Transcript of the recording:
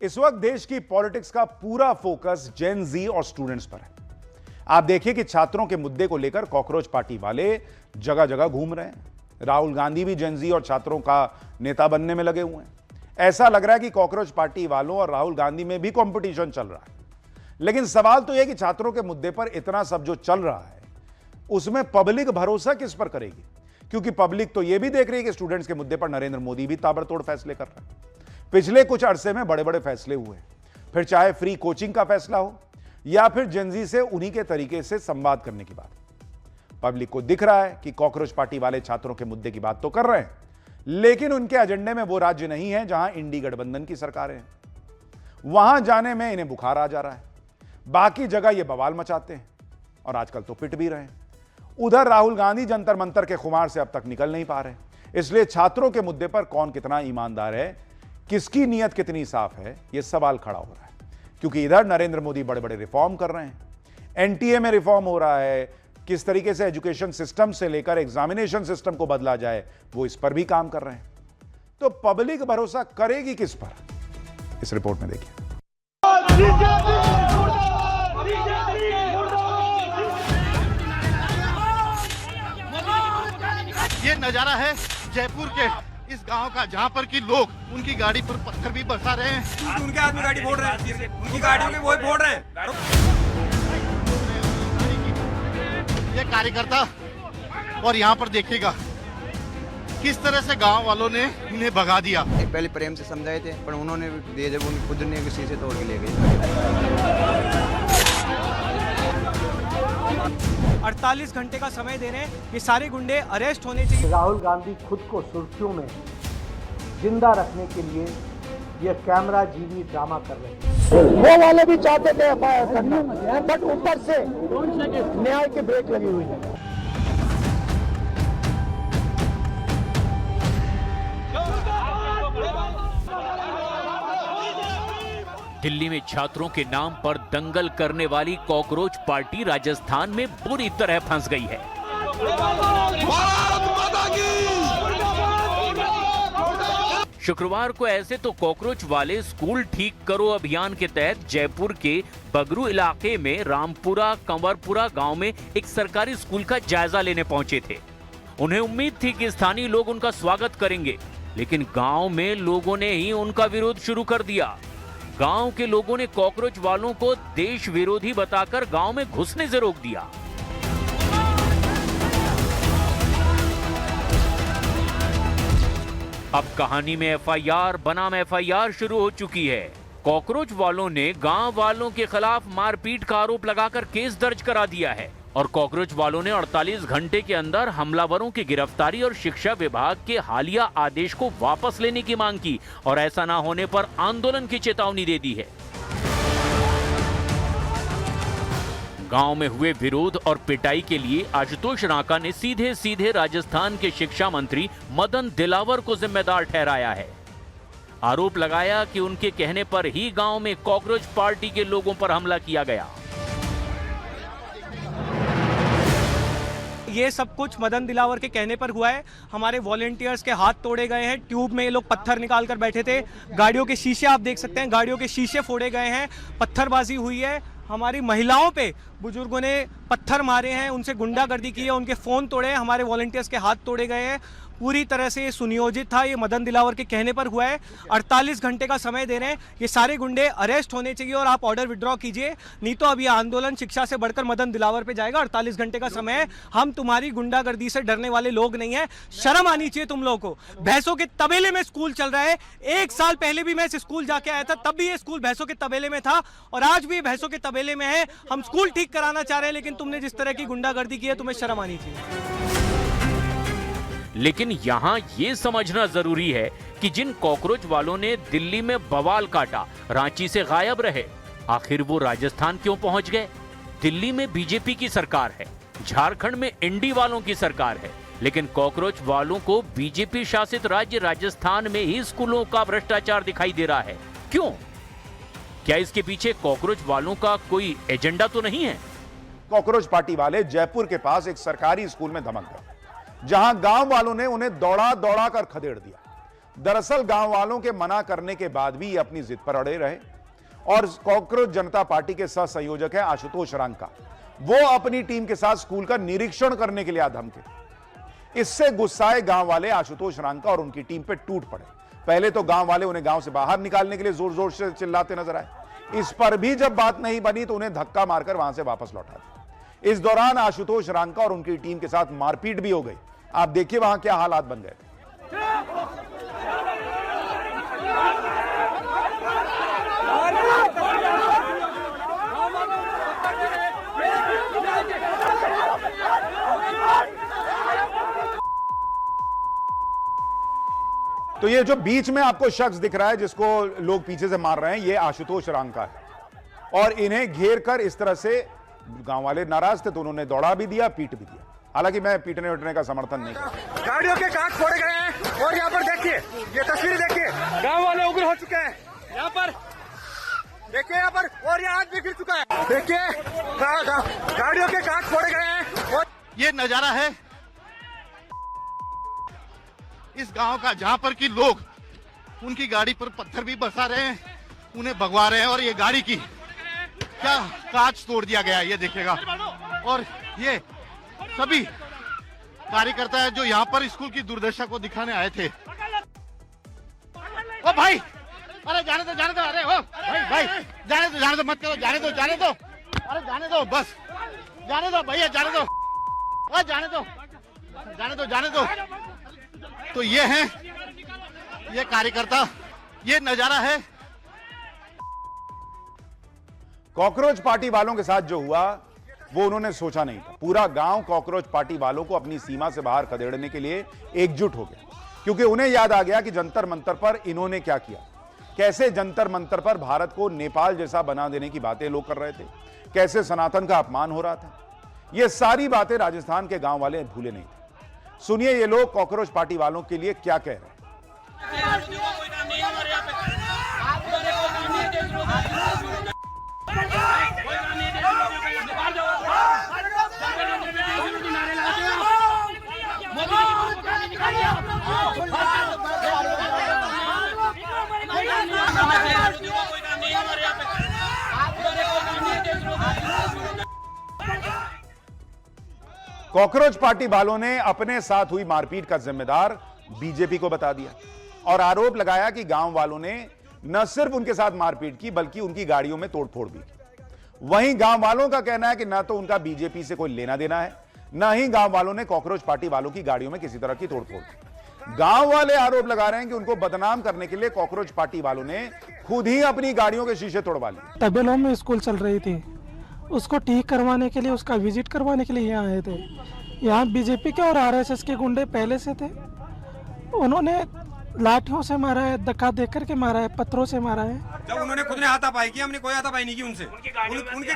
इस वक्त देश की पॉलिटिक्स का पूरा फोकस जेन जी और स्टूडेंट्स पर है। आप देखिए कि छात्रों के मुद्दे को लेकर कॉकरोच पार्टी वाले जगह जगह घूम रहे हैं। राहुल गांधी भी जेन जी और छात्रों का नेता बनने में लगे हुए हैं। ऐसा लग रहा है कि कॉकरोच पार्टी वालों और राहुल गांधी में भी कंपटीशन चल रहा है। लेकिन सवाल तो यह कि छात्रों के मुद्दे पर इतना सब जो चल रहा है उसमें पब्लिक भरोसा किस पर करेगी, क्योंकि पब्लिक तो यह भी देख रही है कि स्टूडेंट्स के मुद्दे पर नरेंद्र मोदी भी ताबड़तोड़ फैसले कर रहे हैं। पिछले कुछ अरसे में बड़े बड़े फैसले हुए, फिर चाहे फ्री कोचिंग का फैसला हो या फिर जेनजी से उन्हीं के तरीके से संवाद करने की बात। पब्लिक को दिख रहा है कि कॉकरोच पार्टी वाले छात्रों के मुद्दे की बात तो कर रहे हैं, लेकिन उनके एजेंडे में वो राज्य नहीं है जहां इंडी गठबंधन की सरकारें हैं। वहां जाने में इन्हें बुखार आ जा रहा है, बाकी जगह ये बवाल मचाते हैं और आजकल तो पिट भी रहे हैं। उधर राहुल गांधी जंतर मंतर के खुमार से अब तक निकल नहीं पा रहे, इसलिए छात्रों के मुद्दे पर कौन कितना ईमानदार है, किसकी नीयत कितनी साफ है, यह सवाल खड़ा हो रहा है। क्योंकि इधर नरेंद्र मोदी बड़े बड़े रिफॉर्म कर रहे हैं, एनटीए में रिफॉर्म हो रहा है, किस तरीके से एजुकेशन सिस्टम से लेकर एग्जामिनेशन सिस्टम को बदला जाए वो इस पर भी काम कर रहे हैं। तो पब्लिक भरोसा करेगी किस पर, इस रिपोर्ट में देखिए। ये नजारा है जयपुर के इस गांव का, जहां पर कि लोग उनकी गाड़ी पर पत्थर भी बरसा रहे हैं। उनके हाथ में गाड़ी फोड़ रहे हैं, उनकी गाड़ियों में वो फोड़ रहे हैं। ये कार्यकर्ता और यहाँ पर देखिएगा किस तरह से गांव वालों ने इन्हें भगा दिया। पहले प्रेम से समझाए थे पर उन्होंने दिए जब उन्हें खुद ने किसी से तोड़ के ले गए। 48 घंटे का समय दे रहे हैं, ये सारे गुंडे अरेस्ट होने चाहिए। राहुल गांधी खुद को सुर्खियों में जिंदा रखने के लिए ये कैमरा जीवी ड्रामा कर रहे हैं। वो वाले भी चाहते थे एफआईआर करना, बट ऊपर से न्याय की ब्रेक लगी हुई है। दिल्ली में छात्रों के नाम पर दंगल करने वाली कॉकरोच पार्टी राजस्थान में बुरी तरह फंस गई है। शुक्रवार को ऐसे तो कॉकरोच वाले स्कूल ठीक करो अभियान के तहत जयपुर के बगरू इलाके में रामपुरा कंवरपुरा गांव में एक सरकारी स्कूल का जायजा लेने पहुंचे थे। उन्हें उम्मीद थी कि स्थानीय लोग उनका स्वागत करेंगे, लेकिन गांव में लोगों ने ही उनका विरोध शुरू कर दिया। गांव के लोगों ने कॉकरोच वालों को देश विरोधी बताकर गांव में घुसने से रोक दिया। अब कहानी में एफआईआर बनाम एफआईआर शुरू हो चुकी है। कॉकरोच वालों ने गांव वालों के खिलाफ मारपीट का आरोप लगाकर केस दर्ज करा दिया है और कॉकरोच वालों ने 48 घंटे के अंदर हमलावरों की गिरफ्तारी और शिक्षा विभाग के हालिया आदेश को वापस लेने की मांग की और ऐसा ना होने पर आंदोलन की चेतावनी दे दी है। गांव में हुए विरोध और पिटाई के लिए आशुतोष रांका ने सीधे सीधे राजस्थान के शिक्षा मंत्री मदन दिलावर को जिम्मेदार ठहराया है। आरोप लगाया कि उनके कहने पर ही गांव में कॉकरोच पार्टी के लोगों पर हमला किया गया। ये सब कुछ मदन दिलावर के कहने पर हुआ है। हमारे वॉलेंटियर्स के हाथ तोड़े गए हैं, ट्यूब में ये लोग पत्थर निकाल कर बैठे थे, गाड़ियों के शीशे आप देख सकते हैं, गाड़ियों के शीशे फोड़े गए हैं, पत्थरबाजी हुई है। हमारी महिलाओं पे बुजुर्गों ने पत्थर मारे हैं, उनसे गुंडागर्दी की है, उनके फोन तोड़े हैं, हमारे वॉलेंटियर्स के हाथ तोड़े गए हैं। पूरी तरह से ये सुनियोजित था, ये मदन दिलावर के कहने पर हुआ है। 48 घंटे का समय दे रहे हैं, ये सारे गुंडे अरेस्ट होने चाहिए और आप ऑर्डर विड्रॉ कीजिए, नहीं तो अब ये आंदोलन शिक्षा से बढ़कर मदन दिलावर पे जाएगा। 48 घंटे का समय है, हम तुम्हारी गुंडागर्दी से डरने वाले लोग नहीं है। शर्म आनी चाहिए तुम लोगों को। भैंसों के तबेले में स्कूल चल रहा है। 1 साल पहले भी मैं इस स्कूल जाके आया था, तब भी ये स्कूल भैंसों के तबेले में था और आज भी भैंसों के तबेले में है। हम स्कूल ठीक कराना चाह रहे हैं, लेकिन तुमने जिस तरह की गुंडागर्दी की है, तुम्हें शर्म आनी चाहिए। लेकिन यहां यह समझना जरूरी है कि जिन कॉकरोच वालों ने दिल्ली में बवाल काटा, रांची से गायब रहे, आखिर वो राजस्थान क्यों पहुंच गए? दिल्ली में बीजेपी की सरकार है, झारखंड में इंडी वालों की सरकार है, लेकिन कॉकरोच वालों को बीजेपी शासित राज्य राजस्थान में ही स्कूलों का भ्रष्टाचार दिखाई दे रहा है। क्यों? क्या इसके पीछे कॉकरोच वालों का कोई एजेंडा तो नहीं है? कॉकरोच पार्टी वाले जयपुर के पास एक सरकारी स्कूल में धमक गए, जहां गांव वालों ने उन्हें दौड़ा दौड़ा कर खदेड़ दिया। दरअसल गांव वालों के मना करने के बाद भी ये अपनी जिद पर अड़े रहे और कॉकरोच जनता पार्टी के सह संयोजक है आशुतोष रांका, वो अपनी टीम के साथ स्कूल का निरीक्षण करने के लिए आ धमके। इससे गुस्साए गांव वाले आशुतोष रांका और उनकी टीम पे टूट पड़े। पहले तो गांव वाले उन्हें गांव से बाहर निकालने के लिए जोर जोर से चिल्लाते नजर आए। इस पर भी जब बात नहीं बनी तो उन्हें धक्का मारकर वहां से वापस लौटा दिया। इस दौरान आशुतोष रांका और उनकी टीम के साथ मारपीट भी हो गई। आप देखिए वहां क्या हालात बन गए। तो ये जो बीच में आपको शख्स दिख रहा है जिसको लोग पीछे से मार रहे हैं, ये आशुतोष रांका है और इन्हें घेर कर इस तरह से गांव वाले नाराज थे तो उन्होंने दौड़ा भी दिया, पीट भी दिया। हालांकि मैं पीटने उठने का समर्थन नहीं करता। गाड़ियों के कांच फोड़े गए हैं और यहाँ पर देखिए, ये तस्वीर देखिए, गांव वाले उग्र हो चुके हैं। यहाँ पर देखिए, यहाँ पर और ये आज भी गिर चुका है। देखिए गाड़ियों के कांच फोड़े गए हैं और ये नजारा है इस गांव का, जहां पर कि लोग उनकी गाड़ी पर पत्थर भी बरसा रहे हैं, उन्हें भगवा रहे हैं और ये गाड़ी की क्या कांच तोड़ दिया गया है, ये देखिएगा। और ये सभी कार्यकर्ता है जो यहाँ पर स्कूल की दुर्दशा को दिखाने आए थे। ओ भाई, अरे जाने दो, अरे ओ भाई जाने दो, मत करो, जाने दो, अरे जाने दो, बस जाने दो भैया, जाने दो। तो ये है ये कार्यकर्ता, ये नजारा है। कॉकरोच पार्टी वालों के साथ जो हुआ वो उन्होंने सोचा नहीं था। पूरा गांव कॉकरोच पार्टी वालों को अपनी सीमा से बाहर खदेड़ने के लिए एकजुट हो गया, क्योंकि उन्हें याद आ गया कि जंतर मंतर पर इन्होंने क्या किया, कैसे जंतर मंतर पर भारत को नेपाल जैसा बना देने की बातें लोग कर रहे थे, कैसे सनातन का अपमान हो रहा था। ये सारी बातें राजस्थान के गांव वाले भूले नहीं थे। सुनिए ये लोग कॉकरोच पार्टी वालों के लिए क्या कह रहे हैं। कॉकरोच पार्टी वालों ने अपने साथ हुई मारपीट का जिम्मेदार बीजेपी को बता दिया और आरोप लगाया कि गांव वालों ने न सिर्फ उनके साथ मारपीट की बल्कि उनकी गाड़ियों में तोड़फोड़ भी की। वहीं गांव वालों का कहना है कि न तो उनका बीजेपी से कोई लेना देना है, न ही गांव वालों ने कॉकरोच पार्टी वालों की गाड़ियों में किसी तरह की तोड़फोड़ की। गांव वाले आरोप लगा रहे हैं कि उनको बदनाम करने के लिए कॉकरोच पार्टी वालों ने खुद ही अपनी गाड़ियों के शीशे तोड़वा लिए। तबेलों में स्कूल चल रही थी, उसको ठीक करवाने के लिए, उसका विजिट करवाने के लिए यहाँ आए थे। यहाँ बीजेपी के और आरएसएस के गुंडे पहले से थे। उन्होंने लाठियों से मारा है, धक्का देकर के मारा है, पत्थरों से मारा है। जब उन्होंने खुद ने हाथापाई की, हमने कोई हाथापाई नहीं की उनसे। उनके